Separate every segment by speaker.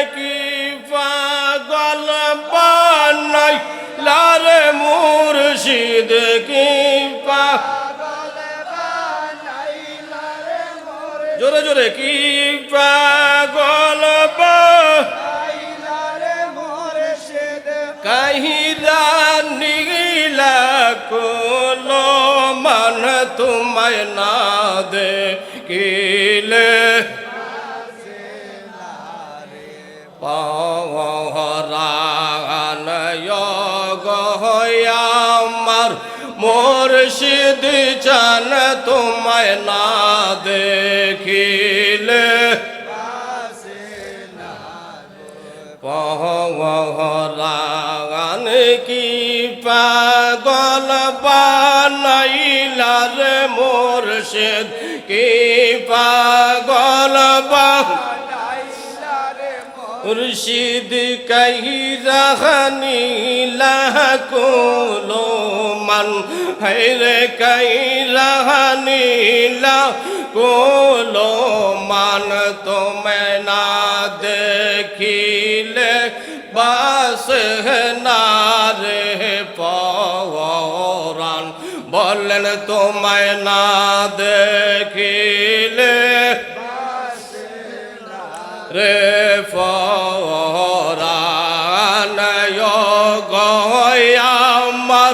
Speaker 1: কি পাগল বানাইলা রে মুর্শিদ কি পাগল বানাইলা রে মুর্শিদ জোরে জোরে কি পাগল বানাইলা রে মুর্শিদ কাহিরা নীলা কোলো মান তোমায় না দেখিলে পরাণ আমার মুর্শিদ চান তোমায় না দেখিলে পরাণ কি পাগল বানাইলা রে মুর্শিদ কি পাগল মুর্শিদ কহি রহানি লাকুলো মান হেরে কহি রহানি লাকুলো মান তুমি না দেখিলে বাস না রে পরাণ বলেন তোমায় না দেখিলে রে পরাণ আমার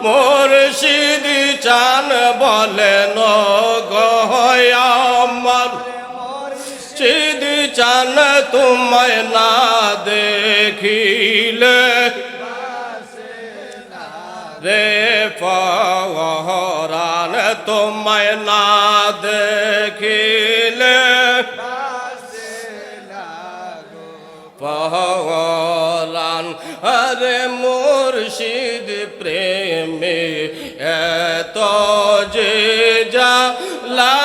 Speaker 1: মুর্শিদ চান বলেন আমার মুর্শিদ চান তোমায় না দেখিলে রে পরাণ তোমায় না দেখিলে পরাণ হরে মুর্শিদ প্রেমে এত যে জালা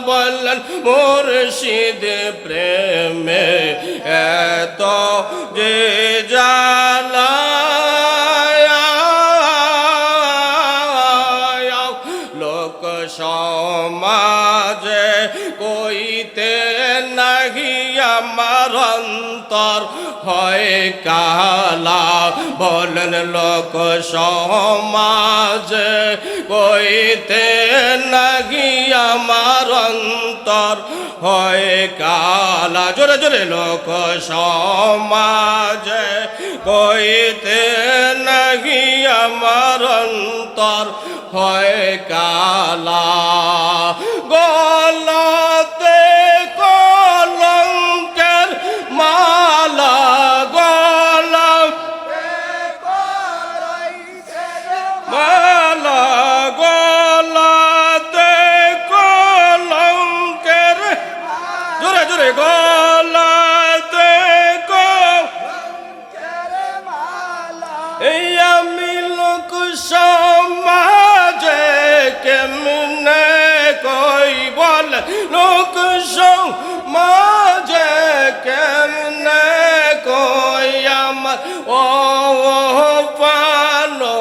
Speaker 1: বললেন মুর্শিদ প্রেমে এত যে জালা লোক সমাজে কইতে নাহি আমার অন্তর হয় কালা বলেন লোক সমাজে কইতে নাহি আমার অন্তর হয় কালা জোরে জোরে লোক সমাজে কইতে নাহি আমার অন্তর হয় কালা গলাতে কলঙ্কের মালা মালা গলাতে কলঙ্কের জোরে জোরে গলাতে কলঙ্কের মালা এই আমি লোক সমাজে কেমনে কই বল লোক সমাজে কেমনে কই আমার ও পালো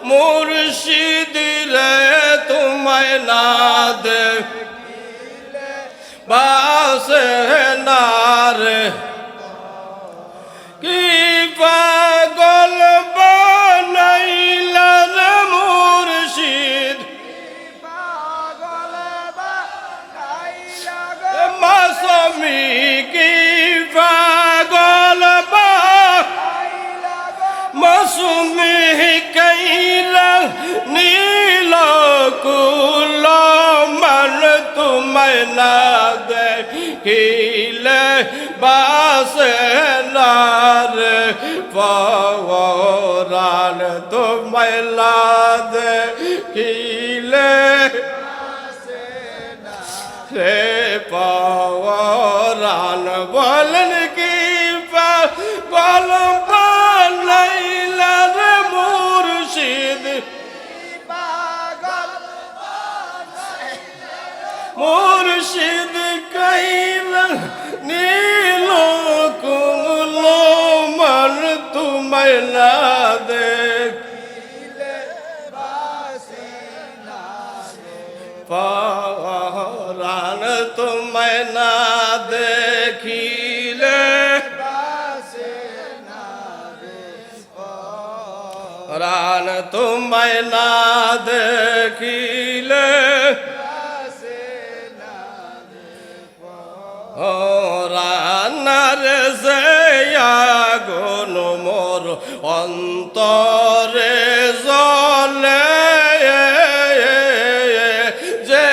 Speaker 1: মুর্শিদ রে তোমায় না দেখিলে বাসে না রে কি পাগল বানাইলা রে মুর্শিদ মাসমি কি পাগল মাসুমি কইরা নীল কুল মান তোমায় না দেখিলে বাসে না রে পরাণ তোমায় না দেখিলে রে পরাণ বলেন কি পাগল বানাইলা রে মুর্শিদ মুর্শিদ কইরা নীল কুল মান তোমায় না দেখিলে বাসে না পরাণ তোমায় না দেখিলে প্রাণ তোমায় না দেখিলে ও রানার যে আগুন মোর অন্তরে জ্বলে যে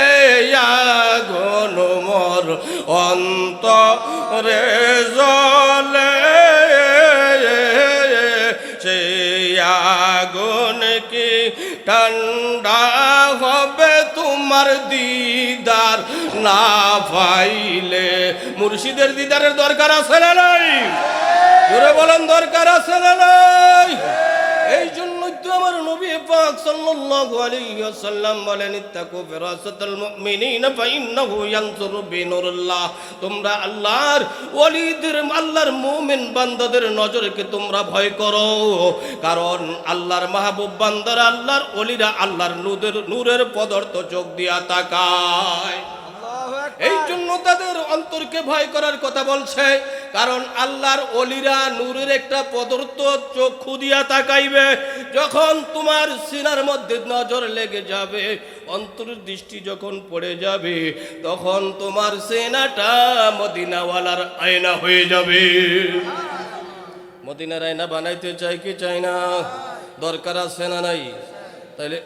Speaker 1: আগুন মোর অন্তরে জ্বলে সেই আগুন কি ঠান্ডা হবে তোমার দিদার না পাইলে? মুর্শিদের দিদারের দরকার আছে না নাই? জোরে বলেন দরকার আছে না নাই? এই জন্যই তো আমার নবী পাক সাল্লাল্লাহু আলাইহি ওয়াসাল্লাম বলেন ইত্তাকু ফিরাসাতাল মুমিনিনা ফাইন্নাহু ইয়ানজুরু বিনুরিল্লাহ। তোমরা আল্লাহর ওলিদের, আল্লাহর মুমিন বান্দাদের নজরকে তোমরা ভয় করো, কারণ আল্লাহর মাহবুব বান্দারা, আল্লাহর ওলিরা আল্লাহর নূরের পদার্থ চোখ দিয়া তাকায়। এই জন্য তাদের অন্তরকে ভয় করার কথা বলছে, কারণ আল্লাহর ওলিরা নূরের একটা পদার্থ চক্ষু দিয়া তাকাইবে। যখন তোমার সিনার মধ্যে নজর লেগে যাবে, অন্তরের দৃষ্টি যখন পড়ে যাবে, তখন তোমার সিনাটা মদিনাওয়ালার আয়না হয়ে যাবে। মদিনার আয়না বানাইতে চাই কি চাই না? দরকার আছে না নাই? তাইলে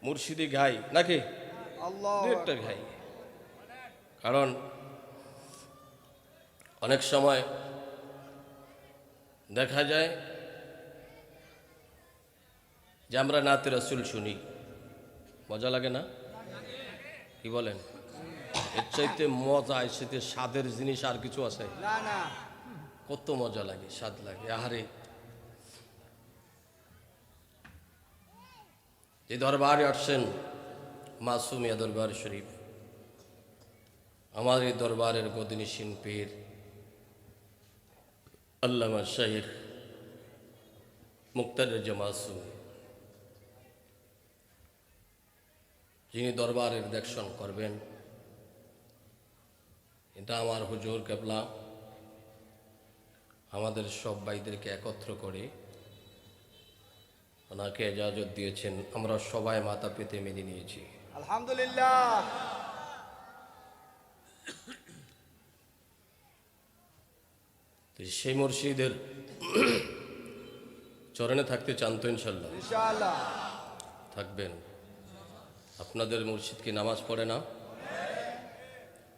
Speaker 1: মুর্শিদি ঘাই নাকি একটা ঘাই, কারণ অনেক সময় দেখা যায় যে আমরা নাতে রাসূল শুনি, মজা লাগে না? কি বলেন? এর চাইতে মজা, এর সাথে স্বাদের জিনিস আর কিছু আছে? কত মজা লাগে, স্বাদ লাগে। আহারে, যে দরবারে আসছেন মাসুমিয়া দরবার শরীফ, আমার এই দরবারের গদিনিসীন পীর আল্লামা শাইখ মুক্তাদির মাসুম, যিনি দরবারের দেখশন করবেন, এটা আমার হুজুর কেবলা আমাদের সব ভাইদেরকে একত্র করে ওনাকে ইজাজত দিয়েছেন। আমরা সবাই মাথা পেতে মেনে নিয়েছি,
Speaker 2: আলহামদুলিল্লাহ।
Speaker 1: সেই মুর্শিদের চরণে থাকতে চান তো? ইনশাল্লাহ
Speaker 2: ইনশাআল্লাহ
Speaker 1: থাকবেন। আপনাদের মুর্শিদ কি নামাজ পড়ে না?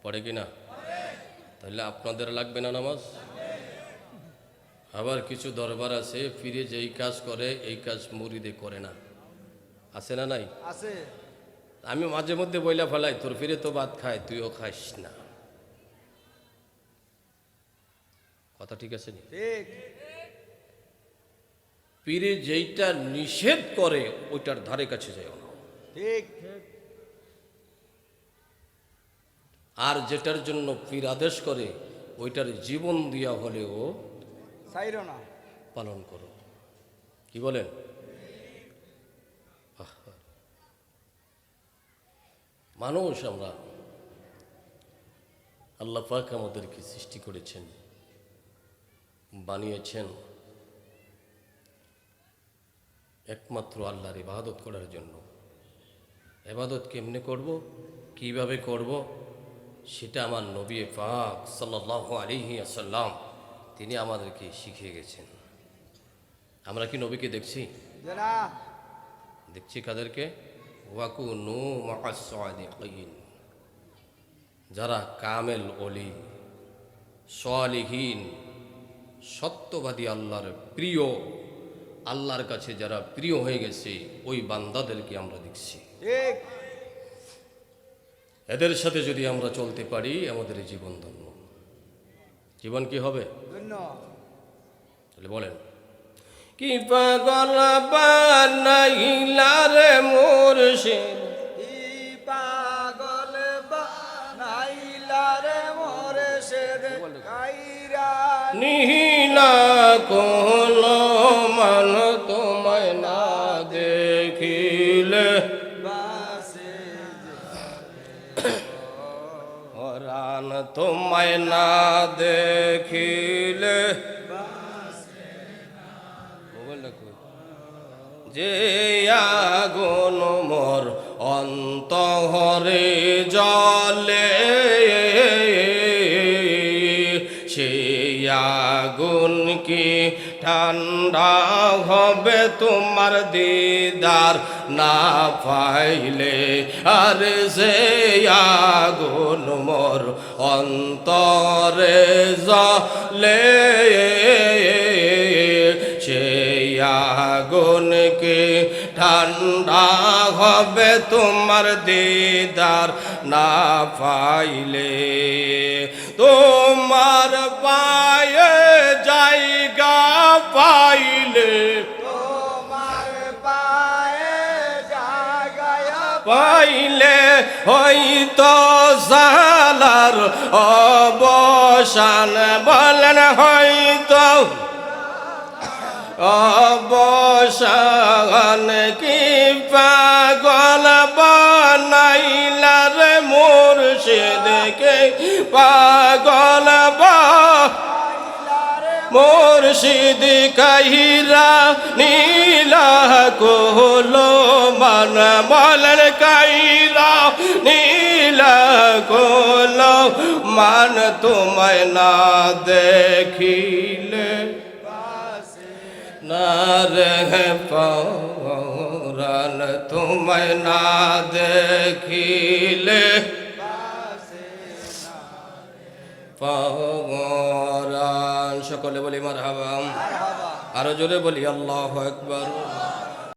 Speaker 1: পড়ে কি না? তাহলে আপনাদের লাগবে না নামাজ? আবার কিছু দরবার আছে, ফিরে যেই কাজ করে এই কাজ মুরিদে করে না, আছে না নাই?
Speaker 2: আছে।
Speaker 1: আমি মাঝে মধ্যে বইলা ফেলাই, তোর ফিরে তো ভাত খায়, তুইও খাইস না। কথা ঠিক আছে নি?
Speaker 2: ঠিক।
Speaker 1: পীরে যেইটা নিষেধ করে ওইটার ধারে কাছে যায় না।
Speaker 2: ঠিক।
Speaker 1: আর যেটার জন্য পীর আদেশ করে ওইটার জীবন দিয়া হলেও
Speaker 2: ছাইরো না,
Speaker 1: পালন করো। কি বলেন? মানুষ আমরা, আল্লাহ পাক আমাদেরকে সৃষ্টি করেছেন, বানিয়েছেন একমাত্র আল্লাহর ইবাদত করার জন্য। ইবাদত কেমনে করব, কিভাবে করব, সেটা আমার নবী পাক সাল্লাল্লাহু আলাইহি ওয়াসাল্লাম তিনি আমাদেরকে শিখিয়ে গেছেন। আমরা কি নবীকে দেখছি?
Speaker 2: না।
Speaker 1: দেখছি কাদেরকে? ওয়াকুনু মা'আস সাদিকিন, যারা কামেল ওলি, সালিহিন, সত্যবাদী, আল্লাহর প্রিয়, আল্লাহর কাছে যারা প্রিয় হয়ে গেছে ওই বান্দাদেরকে আমরা দেখছি।
Speaker 2: ঠিক।
Speaker 1: এদের সাথে যদি আমরা চলতে পারি আমাদের জীবন ধন্য। জীবন কি হবে?
Speaker 2: ধন্য।
Speaker 1: তাহলে বলেন, কি পাগল বানাইলা রে মুর্শিদ,
Speaker 2: কি পাগল বানাইলা রে মুর্শিদ, কাইরা
Speaker 1: নিহিনা কোন মান তোমায় না দেখিলে
Speaker 2: বাসে
Speaker 1: প্রাণ তোমায় না দেখিলে মোবাইলটা কই? যে আগুন মোর অন্তরে জলে সেই আগুন কি ঠান্ডা হবে তোমার দিদার না পাইলে? আর সে আগুন মোর অন্তরে জলে সেই আগুন কি ঠান্ডা হবে তোমার দিদার না পাইলে? তোমার পায়ে জায়গা পাইলে
Speaker 2: তোমার পায়ে জাগায়
Speaker 1: পাইলে হয়তো জালার অবসান বলেন হয়তো অবসান কি পাগল বানাইলার মুর্শিদকে পাগল মুর্শিদ কাহিরা নীলা কোলো মান বলেন কাহিরা নীলা কোলো মান তোমায় না দেখিলে না রে পরাণ তোমায় না দেখিলে পরাণ সকলে বলি মারহাবা, আরো জোরে বলি আল্লাহু আকবার।